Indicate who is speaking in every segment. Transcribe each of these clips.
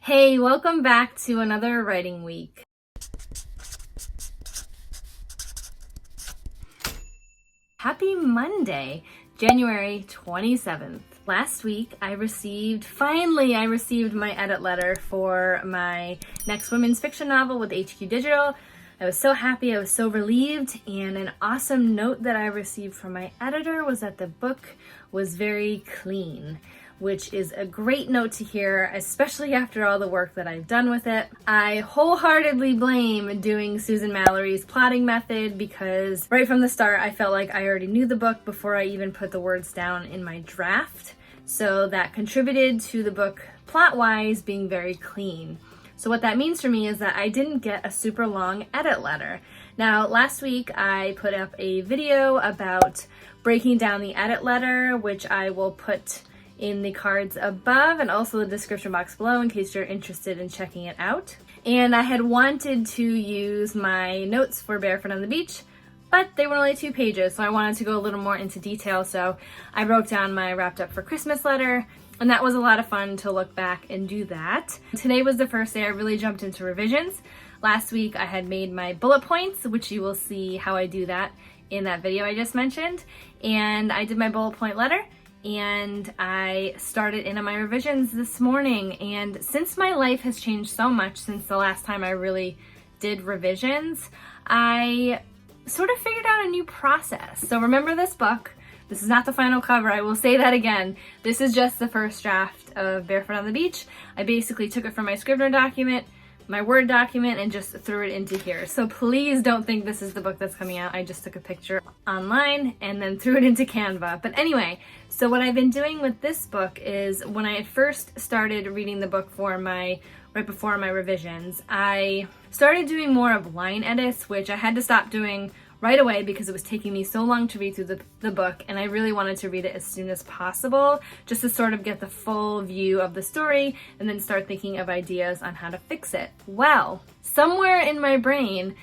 Speaker 1: Hey, welcome back to another writing week. Happy Monday, January 27th. Last week I received my edit letter for my next women's fiction novel with HQ Digital. I was so happy, I was so relieved, and an awesome note that I received from my editor was that the book was very clean, which is a great note to hear, especially after all the work that I've done with it. I wholeheartedly blame doing Susan Mallory's plotting method because right from the start I felt like I already knew the book before I even put the words down in my draft. So that contributed to the book plot-wise being very clean. So what that means for me is that I didn't get a super long edit letter. Now, last week I put up a video about breaking down the edit letter, which I will put in the cards above and also the description box below in case you're interested in checking it out. And I had wanted to use my notes for Barefoot on the Beach, but they were only 2 pages, so I wanted to go a little more into detail, so I wrote down my wrapped up for Christmas letter, and that was a lot of fun to look back and do that. Today was the first day I really jumped into revisions. Last week I had made my bullet points, which you will see how I do that in that video I just mentioned, and I did my bullet point letter, and I started in on my revisions this morning. And since my life has changed so much since the last time I really did revisions, I sort of figured out a new process. So remember this book. This is not the final cover, I will say that again. This is just the first draft of Barefoot on the Beach. I basically took it from my Scrivener document, my Word document, and just threw it into here. So please don't think this is the book that's coming out. I just took a picture online and then threw it into Canva. But anyway, so what I've been doing with this book is when I had first started reading the book right before my revisions, I started doing more of line edits, which I had to stop doing right away because it was taking me so long to read through the book, and I really wanted to read it as soon as possible just to sort of get the full view of the story and then start thinking of ideas on how to fix it. Well, somewhere in my brain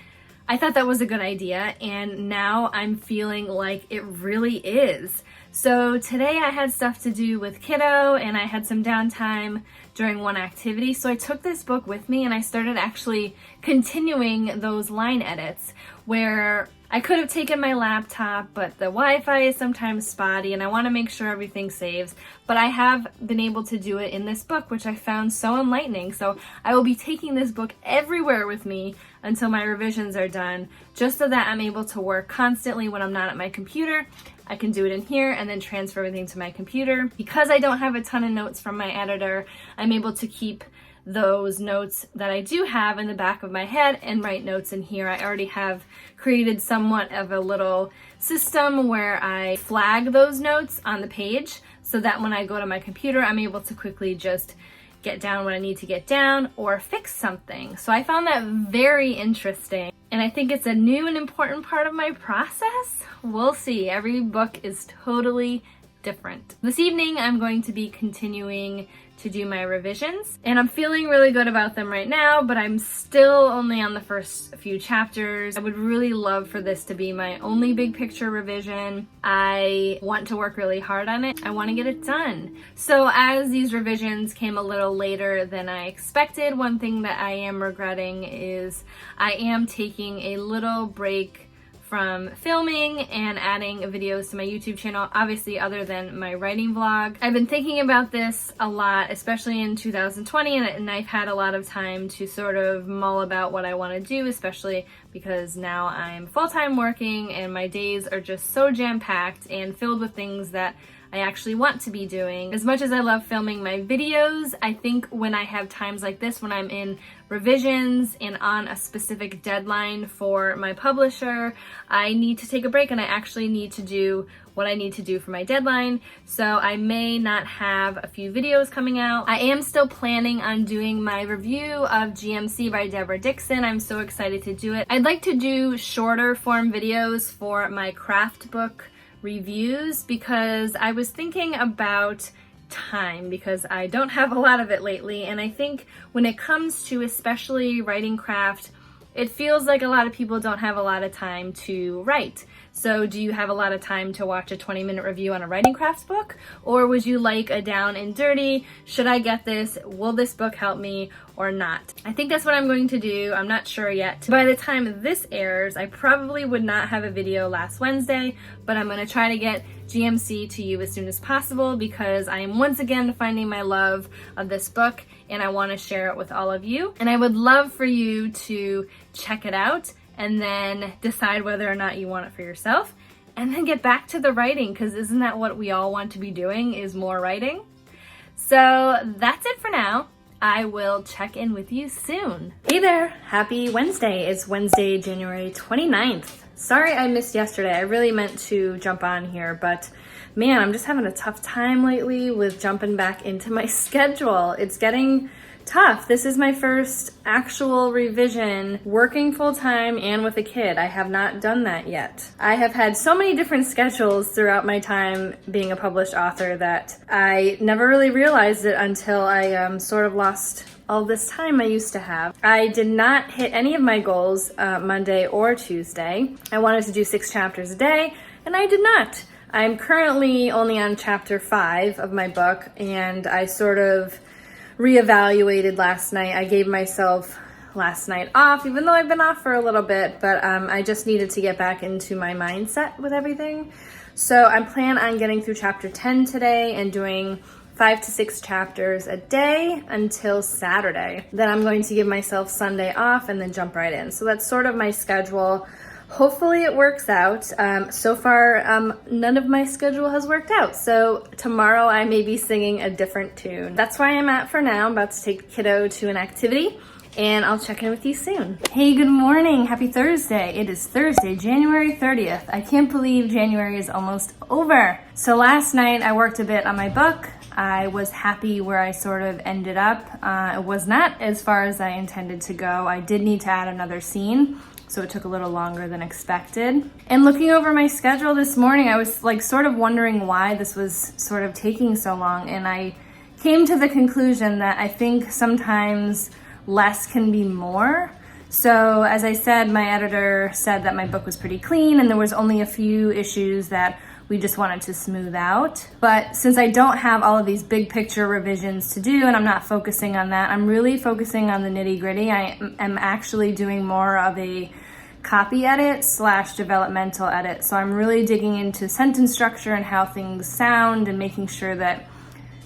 Speaker 1: I thought that was a good idea, and now I'm feeling like it really is. So today I had stuff to do with kiddo and I had some downtime during one activity, so I took this book with me and I started actually continuing those line edits where I could have taken my laptop, but the Wi-Fi is sometimes spotty and I want to make sure everything saves, but I have been able to do it in this book, which I found so enlightening. So I will be taking this book everywhere with me until my revisions are done, just so that I'm able to work constantly when I'm not at my computer. I can do it in here and then transfer everything to my computer. Because I don't have a ton of notes from my editor, I'm able to keep those notes that I do have in the back of my head and write notes in here. I already have created somewhat of a little system where I flag those notes on the page so that when I go to my computer, I'm able to quickly just get down what I need to get down or fix something. So I found that very interesting, and I think it's a new and important part of my process. We'll see. Every book is totally different. This evening I'm going to be continuing to do my revisions, and I'm feeling really good about them right now, but I'm still only on the first few chapters. I would really love for this to be my only big picture revision. I want to work really hard on it. I want to get it done. So as these revisions came a little later than I expected, one thing that I am regretting is I am taking a little break from filming and adding videos to my YouTube channel, obviously other than my writing vlog. I've been thinking about this a lot, especially in 2020, and I've had a lot of time to sort of mull about what I want to do, especially because now I'm full-time working and my days are just so jam-packed and filled with things that I actually want to be doing. As much as I love filming my videos, I think when I have times like this, when I'm in revisions and on a specific deadline for my publisher, I need to take a break and I actually need to do what I need to do for my deadline. So I may not have a few videos coming out. I am still planning on doing my review of GMC by Deborah Dixon. I'm so excited to do it. I'd like to do shorter form videos for my craft book reviews because I was thinking about time because I don't have a lot of it lately, and I think when it comes to especially writing craft, it feels like a lot of people don't have a lot of time to write. So do you have a lot of time to watch a 20-minute review on a writing crafts book? Or would you like a down and dirty, should I get this, will this book help me or not? I think that's what I'm going to do. I'm not sure yet. By the time this airs, I probably would not have a video last Wednesday, but I'm going to try to get GMC to you as soon as possible because I am once again finding my love of this book and I want to share it with all of you. And I would love for you to check it out and then decide whether or not you want it for yourself and then get back to the writing, because isn't that what we all want to be doing, is more writing? So that's it for now. I will check in with you soon. Hey there, happy Wednesday. It's Wednesday, January 29th. Sorry I missed yesterday. I really meant to jump on here, but man, I'm just having a tough time lately with jumping back into my schedule. It's getting tough. This is my first actual revision working full-time and with a kid. I have not done that yet. I have had so many different schedules throughout my time being a published author that I never really realized it until I sort of lost all this time I used to have. I did not hit any of my goals Monday or Tuesday. I wanted to do 6 chapters a day and I did not. I'm currently only on chapter 5 of my book and I sort of reevaluated last night. I gave myself last night off, even though I've been off for a little bit, but I just needed to get back into my mindset with everything. So I plan on getting through chapter 10 today and doing 5 to 6 chapters a day until Saturday. Then I'm going to give myself Sunday off and then jump right in. So that's sort of my schedule. Hopefully it works out. So far, none of my schedule has worked out. So tomorrow I may be singing a different tune. That's where I'm at for now. I'm about to take the kiddo to an activity and I'll check in with you soon. Hey, good morning. Happy Thursday. It is Thursday, January 30th. I can't believe January is almost over. So last night I worked a bit on my book. I was happy where I sort of ended up. It was not as far as I intended to go. I did need to add another scene, so it took a little longer than expected. And looking over my schedule this morning, I was like sort of wondering why this was sort of taking so long. And I came to the conclusion that I think sometimes less can be more. So as I said, my editor said that my book was pretty clean and there was only a few issues that we just wanted to smooth out. But since I don't have all of these big picture revisions to do and I'm not focusing on that, I'm really focusing on the nitty gritty. I am actually doing more of a copy edit / developmental edit. So I'm really digging into sentence structure and how things sound and making sure that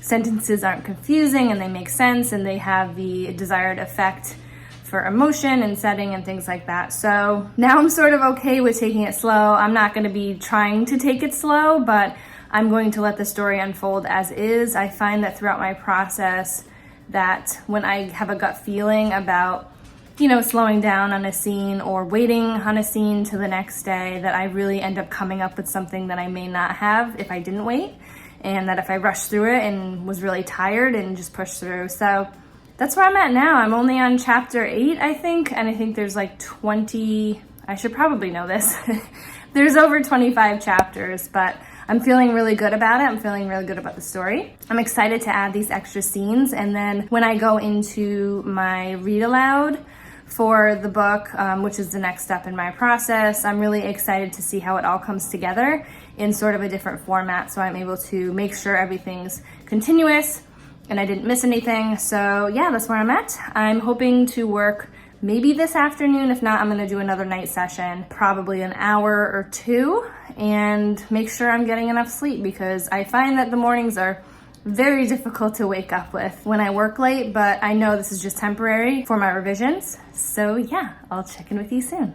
Speaker 1: sentences aren't confusing and they make sense and they have the desired effect for emotion and setting and things like that. So now I'm sort of okay with taking it slow. I'm not going to be trying to take it slow, but I'm going to let the story unfold as is. I find that throughout my process that when I have a gut feeling about, you know, slowing down on a scene or waiting on a scene to the next day, that I really end up coming up with something that I may not have if I didn't wait, and that if I rushed through it and was really tired and just pushed through. So that's where I'm at now. I'm only on chapter 8, I think, and I think there's like 20, I should probably know this. There's over 25 chapters, but I'm feeling really good about it. I'm feeling really good about the story. I'm excited to add these extra scenes, and then when I go into my read aloud for the book, which is the next step in my process, I'm really excited to see how it all comes together in sort of a different format, so I'm able to make sure everything's continuous and I didn't miss anything. So yeah, that's where I'm at. I'm hoping to work maybe this afternoon. If not, I'm gonna do another night session, probably an hour or 2, and make sure I'm getting enough sleep, because I find that the mornings are very difficult to wake up with when I work late, but I know this is just temporary for my revisions. So yeah, I'll check in with you soon.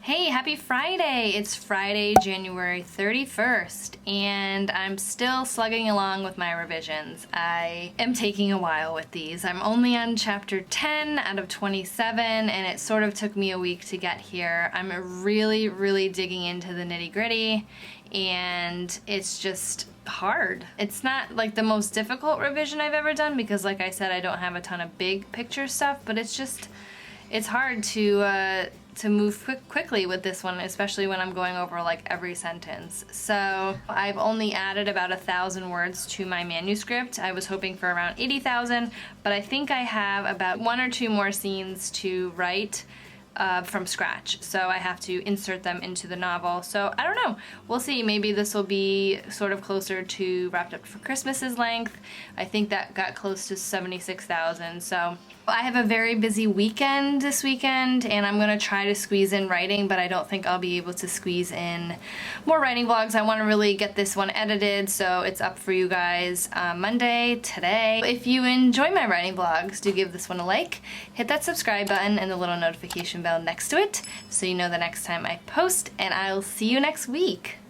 Speaker 1: Hey, happy Friday! It's Friday, January 31st, and I'm still slugging along with my revisions. I am taking a while with these. I'm only on chapter 10 out of 27, and it sort of took me a week to get here. I'm really digging into the nitty-gritty, and it's just hard. It's not like the most difficult revision I've ever done, because like I said, I don't have a ton of big picture stuff, but it's hard to to move quickly with this one, especially when I'm going over like every sentence. So I've only added about 1,000 words to my manuscript. I was hoping for around 80,000, but I think I have about 1 or 2 more scenes to write from scratch, so I have to insert them into the novel. So I don't know, we'll see. Maybe this will be sort of closer to Wrapped Up for Christmas's length. I think that got close to 76,000. So I have a very busy weekend this weekend, and I'm gonna try to squeeze in writing, but I don't think I'll be able to squeeze in more writing vlogs. I want to really get this one edited, so it's up for you guys Monday, today. If you enjoy my writing vlogs, do give this one a like, hit that subscribe button and the little notification bell next to it so you know the next time I post, and I'll see you next week.